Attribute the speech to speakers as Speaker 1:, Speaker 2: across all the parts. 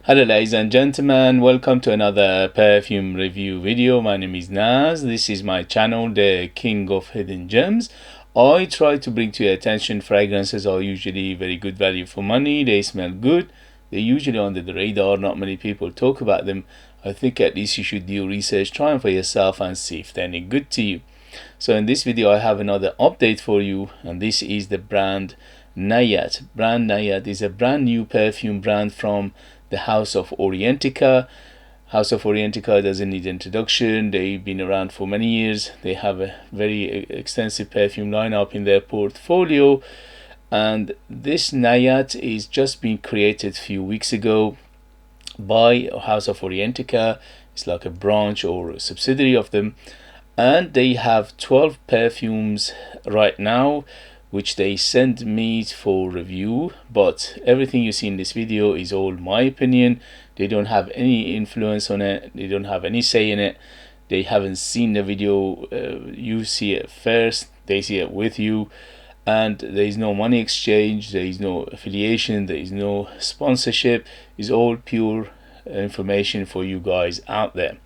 Speaker 1: Hello ladies and gentlemen, welcome to another perfume review video. My name is Naz. This is my channel, the King of Hidden Gems. I try to bring to your attention fragrances are usually very good value for money. They smell good. They're usually under the radar. Not many people talk about them. I think at least you should do research, try them for yourself and see if they're any good to you. So in this video I have another update for you, and this is the brand Nayaat. Brand Nayaat is a brand new perfume brand from the House of Orientica. House of Orientica doesn't need introduction. They've been around for many years. They have a very extensive perfume lineup in their portfolio, and this Nayaat is just been created a few weeks ago by House of Orientica. It's like a branch or a subsidiary of them, and they have 12 perfumes right now which they send me for review. But everything you see in this video is all my opinion. They don't have any influence on it. They don't have any say in it. They haven't seen the video. You see it first. They see it with you, and there is no money exchange. There is no affiliation. There is no sponsorship. It's all pure information for you guys out there.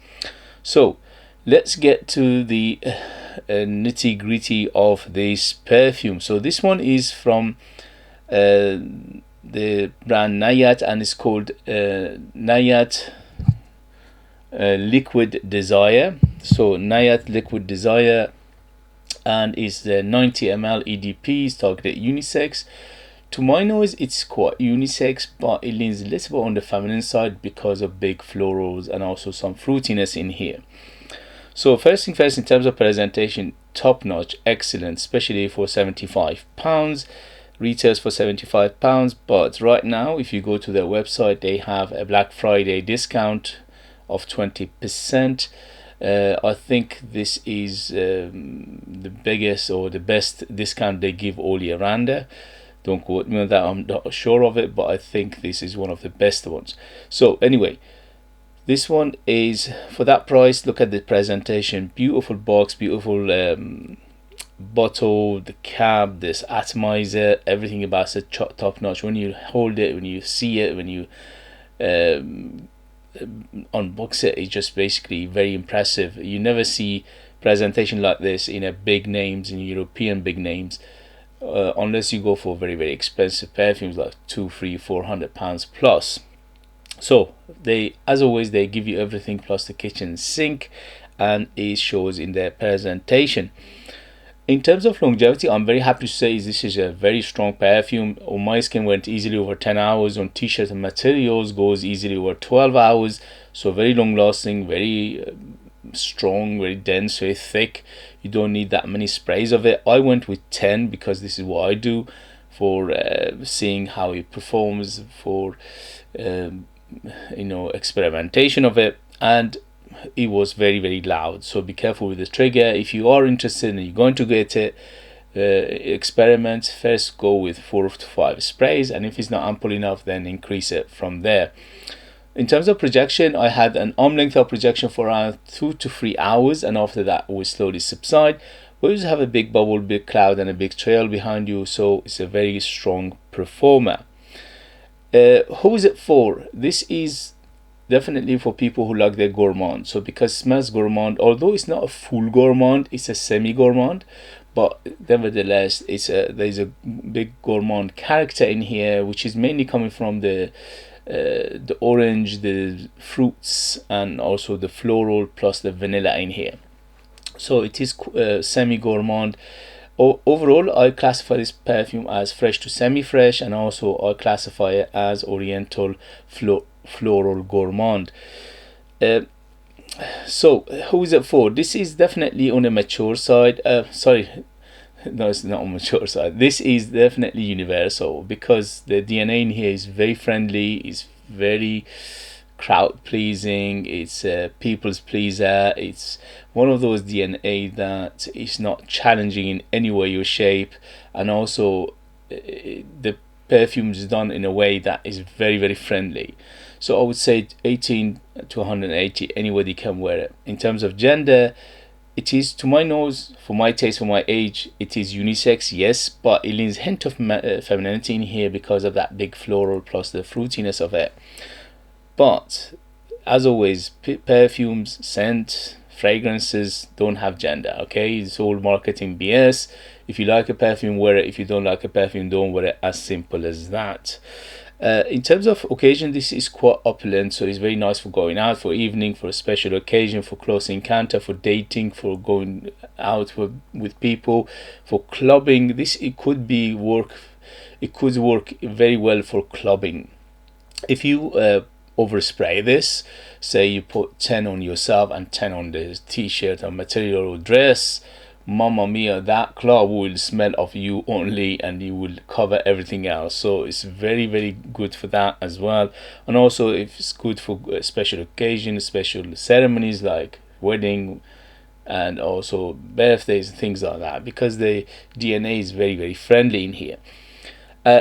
Speaker 1: So let's get to the nitty-gritty of this perfume. So this one is from the brand Nayaat, and it's called Nayaat Liquid Desire. So Nayaat Liquid Desire, and is the 90 ml EDP. Is targeted unisex. To my nose, it's quite unisex, but it leans a little bit on the feminine side because of big florals and also some fruitiness in here. So first thing first, in terms of presentation, top notch, excellent, especially for £75. Retails for £75, but right now if you go to their website, they have a Black Friday discount of 20%. I think this is the biggest or the best discount they give all year round. Don't quote me on that, I'm not sure of it, but I think this is one of the best ones. So anyway, this one is for that price. Look at the presentation, beautiful box, beautiful bottle, the cap, this atomizer, everything about it top notch. When you hold it, when you see it, when you unbox it, it's just basically very impressive. You never see presentation like this in a big names, in European big names, unless you go for very, very expensive perfumes like £200–400 plus. So they, as always, they give you everything plus the kitchen sink, and it shows in their presentation. In terms of longevity, I'm very happy to say this is a very strong perfume. On my skin went easily over 10 hours. On t-shirt and materials goes easily over 12 hours. So very long lasting, very strong, very dense, very thick. You don't need that many sprays of it. I went with 10 because this is what I do for seeing how it performs, for experimentation of it, and it was very, very loud. So be careful with the trigger. If you are interested and you're going to get it, experiment first, go with 4 to 5 sprays, and if it's not ample enough, then increase it from there. In terms of projection, I had an arm length of projection for around 2 to 3 hours, and after that will slowly subside. We always have a big bubble, big cloud, and a big trail behind you, so it's a very strong performer. Who is it for? This is definitely for people who like their gourmand. So because it smells gourmand, although it's not a full gourmand, it's a semi-gourmand, but nevertheless there's a big gourmand character in here, which is mainly coming from the orange, the fruits, and also the floral plus the vanilla in here. So it is semi-gourmand. Overall, I classify this perfume as fresh to semi-fresh, and also I classify it as oriental floral gourmand. So who is it for? This is definitely on the mature side. Sorry, no, it's not on mature side. This is definitely universal because the DNA in here is very friendly, is very crowd pleasing, it's a people's pleaser. It's one of those DNA that is not challenging in any way or shape, and also the perfume is done in a way that is very, very friendly. So I would say 18 to 180, anybody can wear it. In terms of gender, it is, to my nose, for my taste, for my age, it is unisex, yes, but it leans a hint of femininity in here because of that big floral plus the fruitiness of it. But as always, perfumes, scent, fragrances don't have gender. Okay, it's all marketing BS. If you like a perfume, wear it. If you don't like a perfume, don't wear it. As simple as that. In terms of occasion, this is quite opulent, so it's very nice for going out, for evening, for a special occasion, for close encounter, for dating, for going out with people, for clubbing. It could work very well for clubbing. If you overspray this, say you put 10 on yourself and 10 on the t-shirt or material or dress, mamma mia, that club will smell of you only, and you will cover everything else. So it's very, very good for that as well. And also, if it's good for special occasions, special ceremonies like wedding and also birthdays and things like that, because the DNA is very, very friendly in here.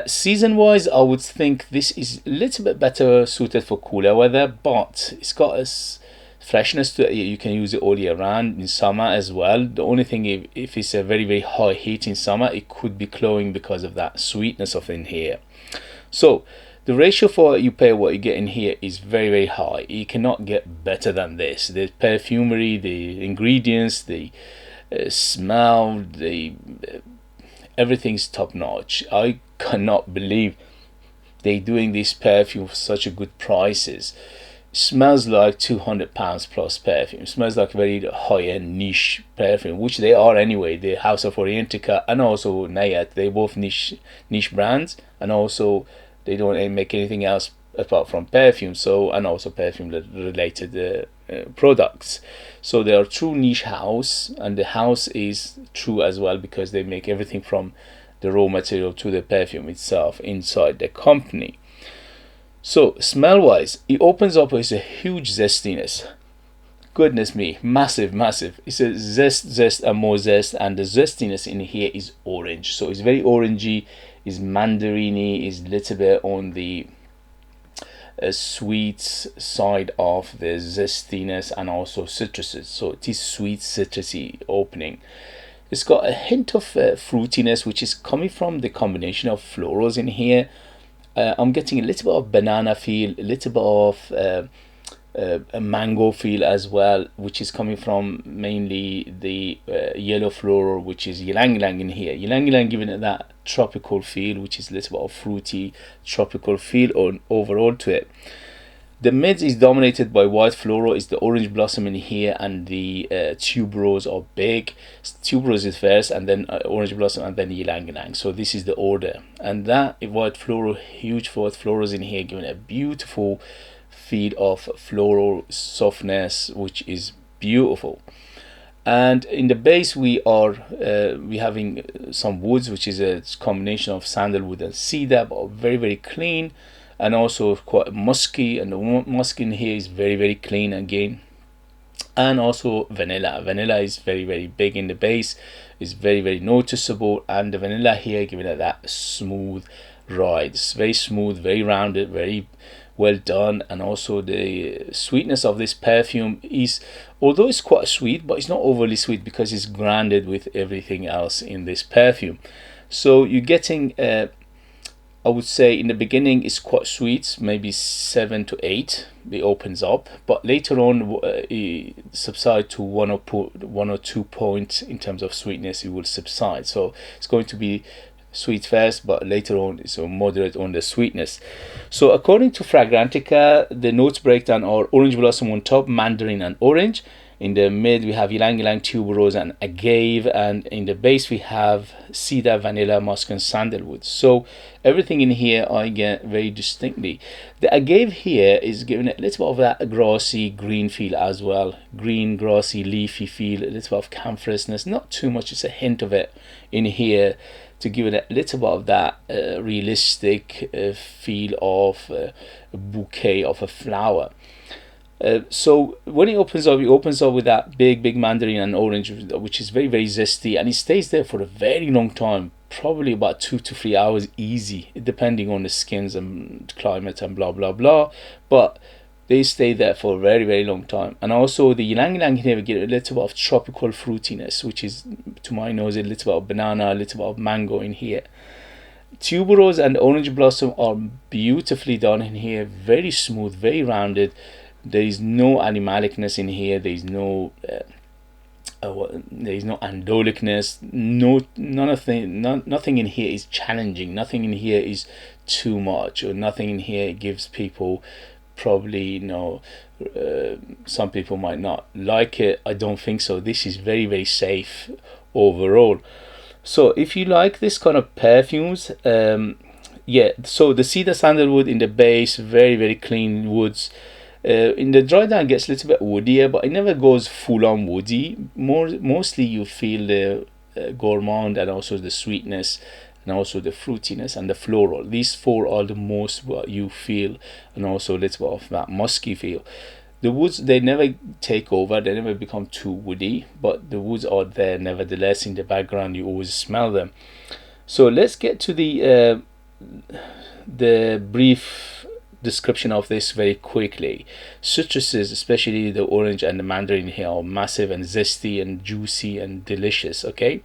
Speaker 1: Season wise, I would think this is a little bit better suited for cooler weather, but it's got a freshness to it. You can use it all year round, in summer as well. The only thing, if it's a very, very high heat in summer, it could be cloying because of that sweetness of in here. So the ratio for what you pay, what you get in here is very, very high. You cannot get better than this. The perfumery, the ingredients, the smell, everything's top notch. I cannot believe they're doing this perfume for such a good prices. Smells like £200 plus perfume. Smells like very high-end niche perfume, which they are anyway. The House of Orientica and also Nayaat, they both niche brands, and also they don't make anything else apart from perfume. So, and also perfume related products. So they are true niche house, and the house is true as well because they make everything from the raw material to the perfume itself inside the company. So smell wise, it opens up with a huge zestiness. Goodness me, massive. It's a zest and more zest, and the zestiness in here is orange. So it's very orangey, is mandarini, is a little bit on the sweet side of the zestiness, and also citruses. So it is sweet, citrusy opening. It's got a hint of fruitiness, which is coming from the combination of florals in here. I'm getting a little bit of banana feel, a little bit of a mango feel as well, which is coming from mainly the yellow floral, which is ylang ylang in here. Ylang ylang giving it that tropical feel, which is a little bit of fruity tropical feel overall to it. The mids is dominated by white floral, is the orange blossom in here, and the tuberose are big. Tuberose is first, and then orange blossom, and then ylang ylang. So this is the order. And that white floral, huge white florals in here, giving a beautiful feel of floral softness, which is beautiful. And in the base we having some woods, which is a combination of sandalwood and cedar, but very, very clean. And also quite musky, and the musk in here is very, very clean again. And also vanilla is very, very big in the base, is very, very noticeable, and the vanilla here giving it that smooth ride. It's very smooth, very rounded, very well done. And also the sweetness of this perfume is, although it's quite sweet, but it's not overly sweet because it's grounded with everything else in this perfume. So you're getting I would say in the beginning it's quite sweet, maybe 7 to 8. It opens up, but later on it subside to 1 or 2 points in terms of sweetness. It will subside, so it's going to be sweet first, but later on it's moderate on the sweetness. So according to Fragrantica, the notes breakdown are orange blossom on top, mandarin and orange. In the mid we have ylang ylang, tuberose and agave, and in the base we have cedar, vanilla, musk and sandalwood. So everything in here I get very distinctly. The agave here is giving it a little bit of that grassy green feel as well, green grassy leafy feel, a little bit of camphousness, not too much, it's a hint of it in here to give it a little bit of that realistic feel of a bouquet of a flower. So when it opens up with that big mandarin and orange, which is very, very zesty, and it stays there for a very long time, probably about 2 to 3 hours easy, depending on the skins and climate and blah blah blah, but they stay there for a very, very long time. And also the ylang ylang here we get a little bit of tropical fruitiness, which is to my nose a little bit of banana, a little bit of mango in here. Tuberose and orange blossom are beautifully done in here, very smooth, very rounded. There is no animalicness in here. There is no andolicness. Nothing in here is challenging. Nothing in here is too much, or nothing in here gives people probably, some people might not like it. I don't think so. This is very, very safe overall. So if you like this kind of perfumes, yeah, so the cedar sandalwood in the base, very, very clean woods. In the dry down, it gets a little bit woodier, but it never goes full on woody. Mostly you feel the gourmand, and also the sweetness, and also the fruitiness and the floral. These four are the most what you feel, and also a little bit of that musky feel. The woods, they never take over, they never become too woody, but the woods are there nevertheless. In the background, you always smell them. So let's get to the brief description of this very quickly. Citruses, especially the orange and the mandarin here, are massive and zesty and juicy and delicious. Okay,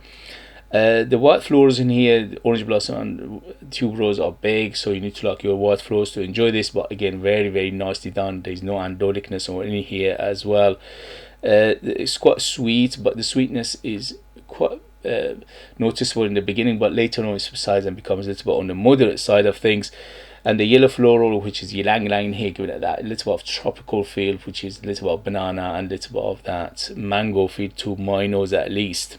Speaker 1: the white flowers in here, the orange blossom and tuberose, are big, so you need to like your white flowers to enjoy this. But again, very, very nicely done. There's no andolicness or any here as well. It's quite sweet, but the sweetness is quite noticeable in the beginning, but later on it subsides and becomes a little bit on the moderate side of things. And the yellow floral, which is ylang ylang here, giving it that little bit of tropical feel, which is a little bit of banana and a little bit of that mango feel to my nose at least.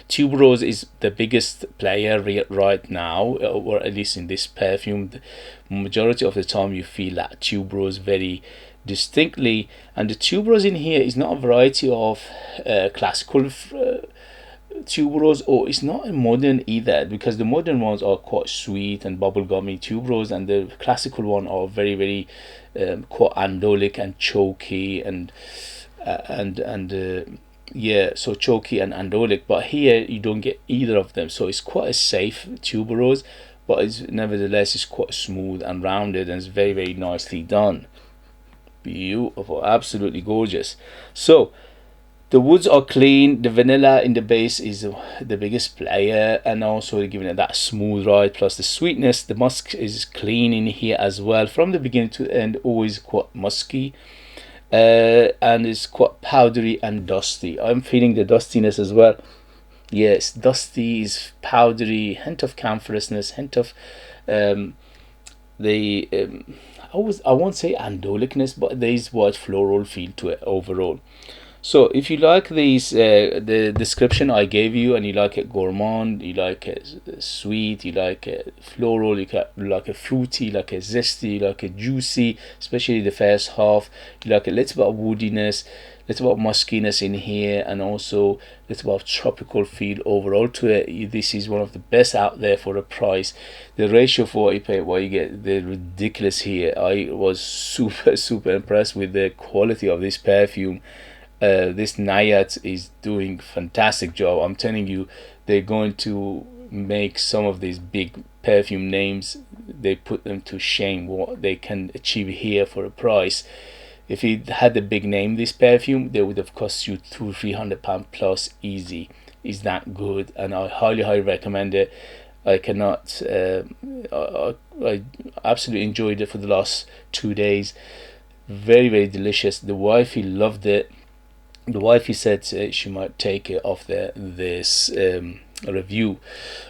Speaker 1: Tuberose is the biggest player right now, or at least in this perfume. The majority of the time you feel that tuberose very distinctly, and the tuberose in here is not a variety of classical tuberose, or it's not a modern either, because the modern ones are quite sweet and bubblegummy tuberose, and the classical one are very, very quite andolic and choky and yeah, so choky and andolic. But here you don't get either of them, so it's quite a safe tuberose, but it's nevertheless it's quite smooth and rounded, and it's very, very nicely done. Beautiful, absolutely gorgeous. So the woods are clean. The vanilla in the base is the biggest player, and also giving it that smooth ride, plus the sweetness. The musk is clean in here as well, from the beginning to the end, always quite musky, and it's quite powdery and dusty. I'm feeling the dustiness as well. Yes, dusty is powdery, hint of camphousness, hint of I won't say andolicness, but there is white floral feel to it overall. So if you like these, the description I gave you, and you like it gourmand, you like it sweet, you like it floral, you like it fruity, you like it zesty, you like it juicy, especially the first half, you like a little bit of woodiness, little bit of muskiness in here, and also a little bit of tropical feel overall to it. This is one of the best out there for the price. The ratio for what you pay, what you get, the ridiculous here. I was super impressed with the quality of this perfume. This Nayaat is doing fantastic job. I'm telling you, they're going to make some of these big perfume names, they put them to shame what they can achieve here for a price. If it had a big name, this perfume, they would have cost you £200-300 plus easy. Is that good? And I highly recommend it. I cannot I absolutely enjoyed it for the last 2 days. Very delicious. The wifey loved it. The wifey said she might take it off this review.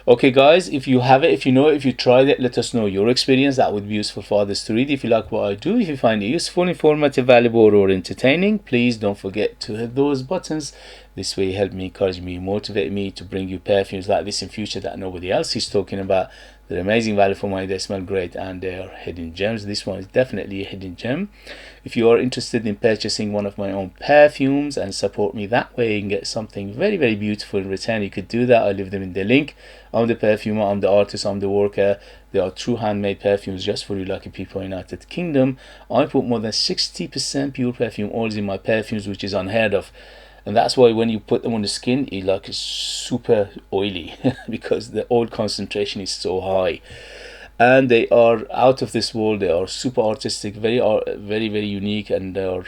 Speaker 1: Okay guys, if you have it, if you know it, if you tried it, let us know your experience. That would be useful for others to read. If you like what I do, if you find it useful, informative, valuable, or entertaining, please don't forget to hit those buttons. This way help me, encourage me, motivate me to bring you perfumes like this in future that nobody else is talking about. They're amazing value for money, they smell great, and they are hidden gems. This one is definitely a hidden gem. If you are interested in purchasing one of my own perfumes and support me that way and get something very beautiful in return, you could do that. I leave them in the link. I'm the perfumer, I'm the artist, I'm the worker. They are true handmade perfumes just for you lucky people in the United Kingdom. I put more than 60% pure perfume oils in my perfumes, which is unheard of. And that's why when you put them on the skin, it like is super oily because the oil concentration is so high. And they are out of this world. They are super artistic, very unique, and they are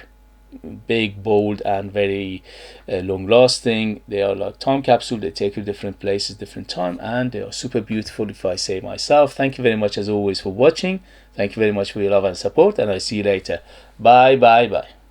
Speaker 1: big, bold, and very long lasting. They are like time capsule. They take you different places, different time, and they are super beautiful, if I say myself. Thank you very much as always for watching. Thank you very much for your love and support, and I see you later. Bye bye bye.